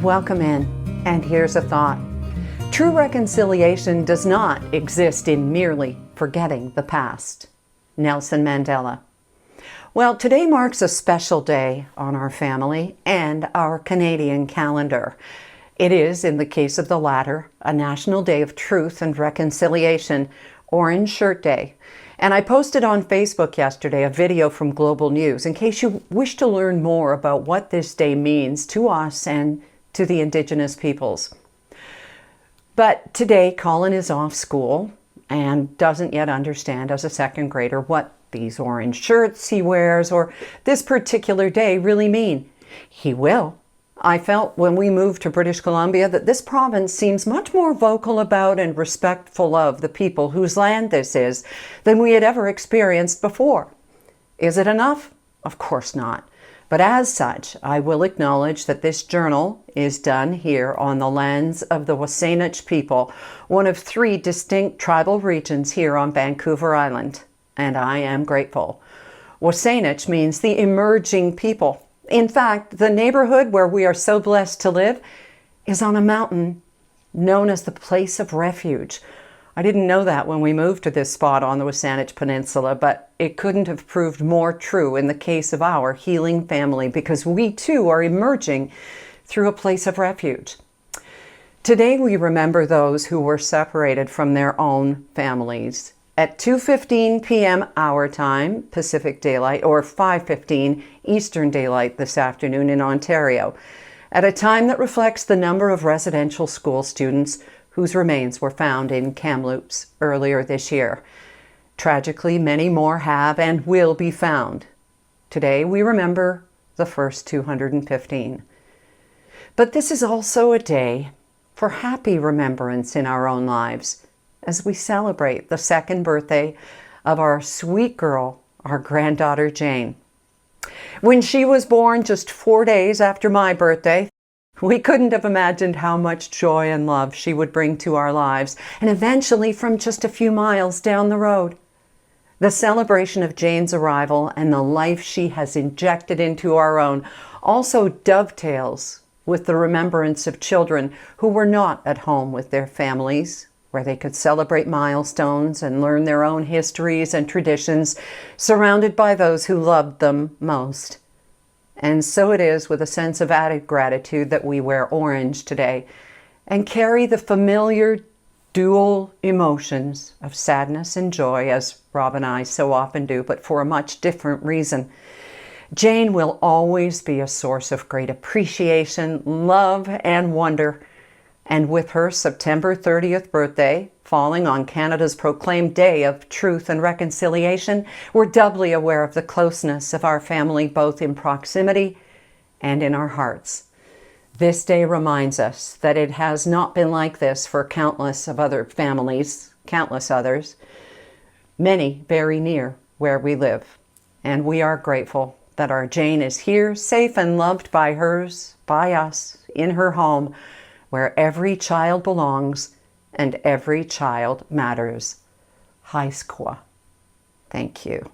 Welcome in, and here's a thought. True reconciliation does not exist in merely forgetting the past. Nelson Mandela. Well, today marks a special day on our family and our Canadian calendar. It is, in the case of the latter, a National Day of Truth and Reconciliation, Orange Shirt Day. And I posted on Facebook yesterday a video from Global News in case you wish to learn more about what this day means to us and to the Indigenous peoples. But today, Colin is off school and doesn't yet understand as a second grader what these orange shirts he wears or this particular day really mean. He will. I felt when we moved to British Columbia that this province seems much more vocal about and respectful of the people whose land this is than we had ever experienced before. Is it enough? Of course not. But as such, I will acknowledge that this journal is done here on the lands of the Wasanich people, one of 3 distinct tribal regions here on Vancouver Island, and I am grateful. Wasanich means the emerging people. In fact, the neighborhood where we are so blessed to live is on a mountain known as the Place of Refuge. I didn't know that when we moved to this spot on the Wasanich Peninsula, but it couldn't have proved more true in the case of our healing family because we too are emerging through a place of refuge. Today we remember those who were separated from their own families. At 2:15 p.m. our time, Pacific Daylight, or 5:15 Eastern Daylight this afternoon in Ontario, at a time that reflects the number of residential school students whose remains were found in Kamloops earlier this year. Tragically, many more have and will be found. Today, we remember the first 215. But this is also a day for happy remembrance in our own lives as we celebrate the second birthday of our sweet girl, our granddaughter Jane. When she was born just 4 days after my birthday, we couldn't have imagined how much joy and love she would bring to our lives, and eventually from just a few miles down the road. The celebration of Jane's arrival and the life she has injected into our own also dovetails with the remembrance of children who were not at home with their families, where they could celebrate milestones and learn their own histories and traditions, surrounded by those who loved them most. And so it is with a sense of added gratitude that we wear orange today and carry the familiar dual emotions of sadness and joy, as Rob and I so often do, but for a much different reason. Jane will always be a source of great appreciation, love, and wonder. And with her September 30th birthday falling on Canada's proclaimed Day of Truth and Reconciliation, we're doubly aware of the closeness of our family, both in proximity and in our hearts. This day reminds us that it has not been like this for countless of other families, countless others, many very near where we live. And we are grateful that our Jane is here, safe and loved by hers, by us, in her home, where every child belongs and every child matters. Haiskwa. Thank you.